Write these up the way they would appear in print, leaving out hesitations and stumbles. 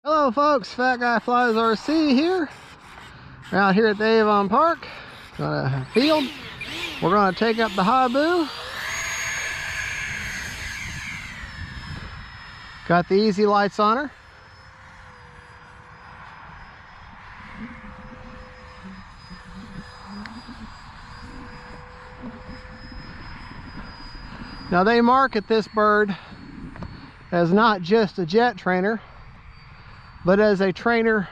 Hello folks, Fat Guy Flies RC here. We're out here at the Avon Park, got a field. We're going to take up the Habu. Got the easy lights on her. Now they market this bird as not just a jet trainer, but as a trainer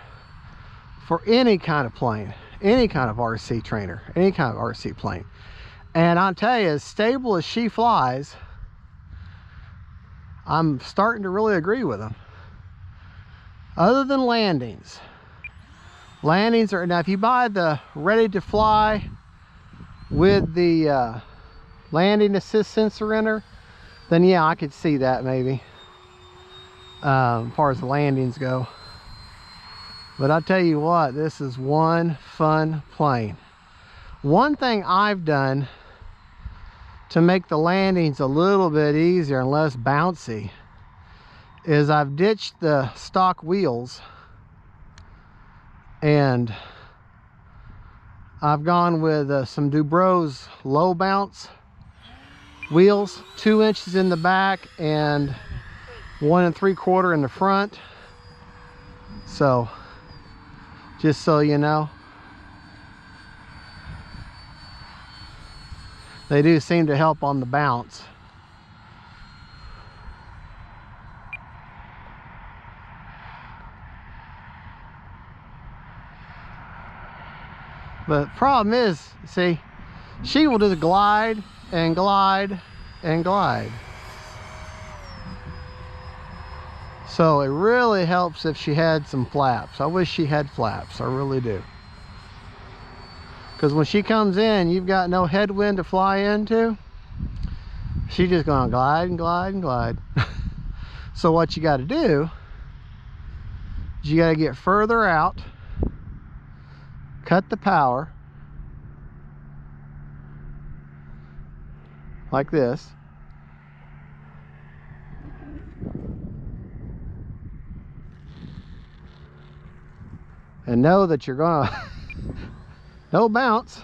for any kind of plane, any kind of RC trainer, any kind of RC plane. And I'll tell you, as stable as she flies, I'm starting to really agree with them. Other than landings. Landings are, now if you buy the ready to fly with the landing assist sensor in her, then yeah, I could see that maybe, as far as the landings go. But I'll tell you what, this is one fun plane. One thing I've done to make the landings a little bit easier and less bouncy is I've ditched the stock wheels and I've gone with some Dubro's low bounce wheels, 2 inches in the back and 1 3/4 in the front. So just so you know, they do seem to help on the bounce. But the problem is, see, she will just glide and glide and glide. So it really helps if she had some flaps. I wish she had flaps, I really do. Because when she comes in, you've got no headwind to fly into. She's just gonna glide and glide and glide. So what you gotta do is you gotta get further out, cut the power, like this. And know that you're gonna no bounce.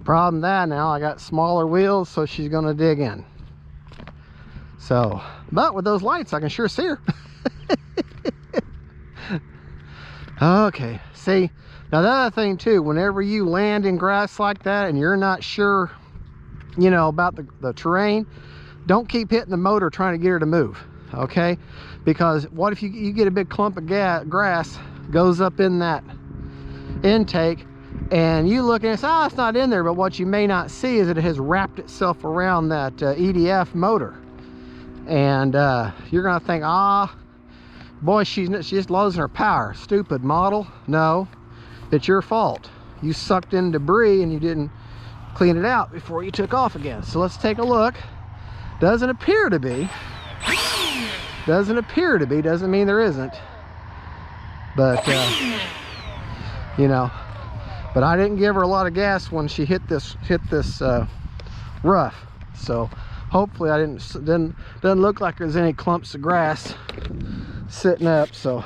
Problem that now I got smaller wheels, so she's gonna dig in. So, but with those lights I can sure see her. Okay, see, now the other thing too, whenever you land in grass like that and you're not sure, you know, about the terrain, don't keep hitting the motor trying to get her to move. Okay, because what if you get a big clump of grass goes up in that intake and you look and it's, oh, it's not in there, but what you may not see is that it has wrapped itself around that EDF motor, and you're gonna think, boy, she's just losing her power. Stupid model. No, it's your fault. You sucked in debris and you didn't clean it out before you took off again. So let's take a look. Doesn't appear to be, doesn't mean there isn't, but you know, but I didn't give her a lot of gas when she hit this rough, so hopefully I doesn't look like there's any clumps of grass sitting up. So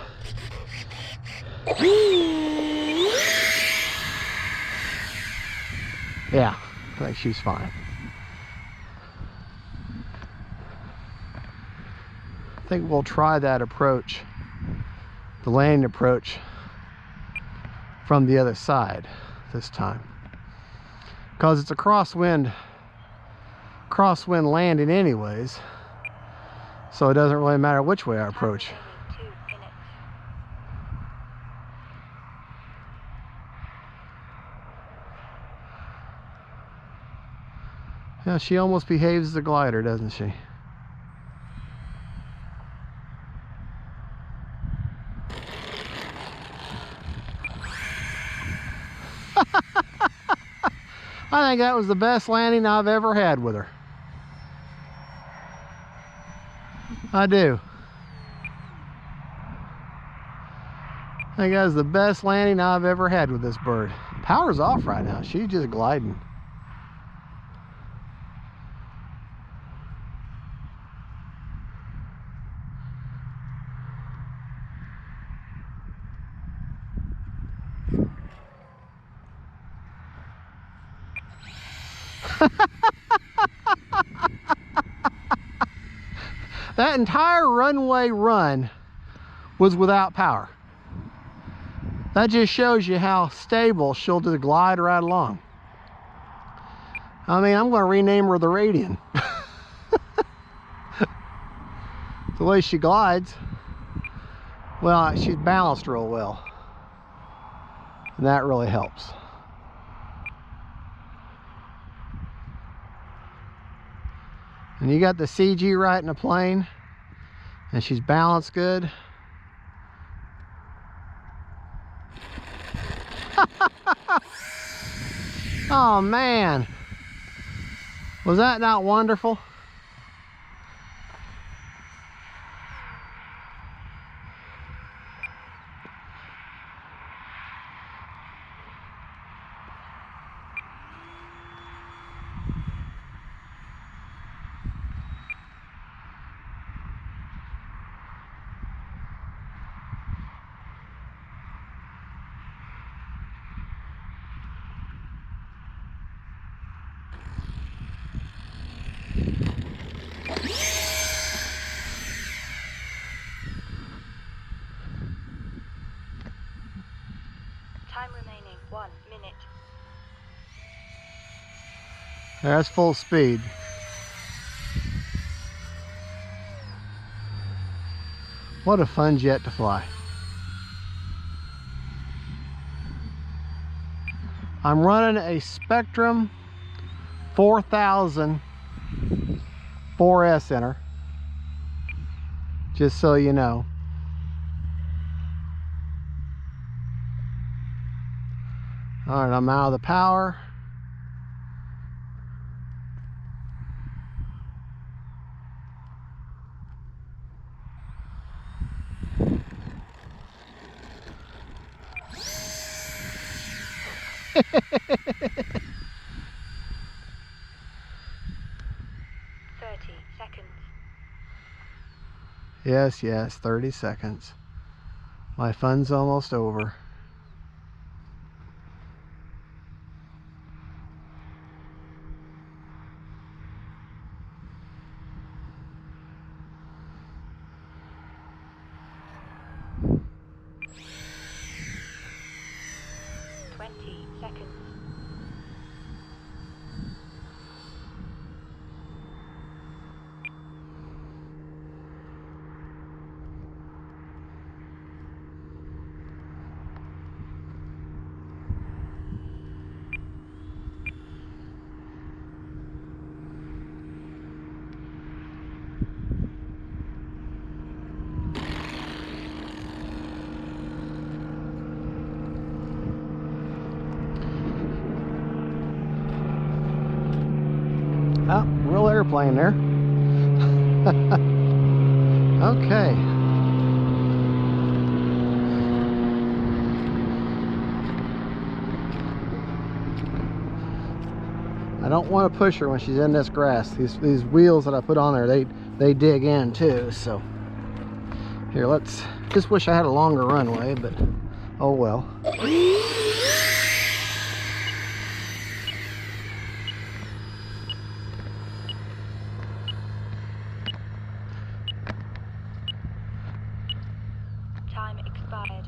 yeah, I think she's fine. I think we'll try that approach, the landing approach, from the other side this time, because it's a crosswind landing anyways, so it doesn't really matter which way I approach. Yeah, she almost behaves as a glider, doesn't she? I think that was the best landing I've ever had with her. I do. I think that was the best landing I've ever had with this bird. Power's off right now. She's just gliding. That entire runway run was without power. That just shows you how stable she'll just glide right along. I mean, I'm going to rename her the Radian. The way she glides. Well, she's balanced real well. And that really helps. And you got the CG right in the plane. And she's balanced good. Oh man. Was that not wonderful? Time remaining 1 minute. That's full speed. What a fun jet to fly. I'm running a Spectrum 4000 4S in her, just so you know. All right, I'm out of the power. Seconds. Yes, 30 seconds. My fun's almost over. Seconds. Oh, real airplane there. Okay. I don't want to push her when she's in this grass. These wheels that I put on there, they dig in too. So here, let's just wish I had a longer runway, but oh well. Time expired.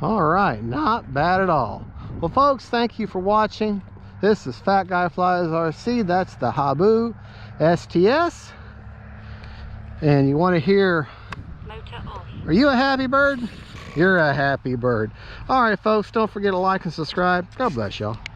All right, not bad at all. Well, folks, thank you for watching. This is Fat Guy Flies RC. That's the Habu STS. And you want to hear, Motor off. are you a happy bird? You're a happy bird. All right, folks, don't forget to like and subscribe. God bless y'all.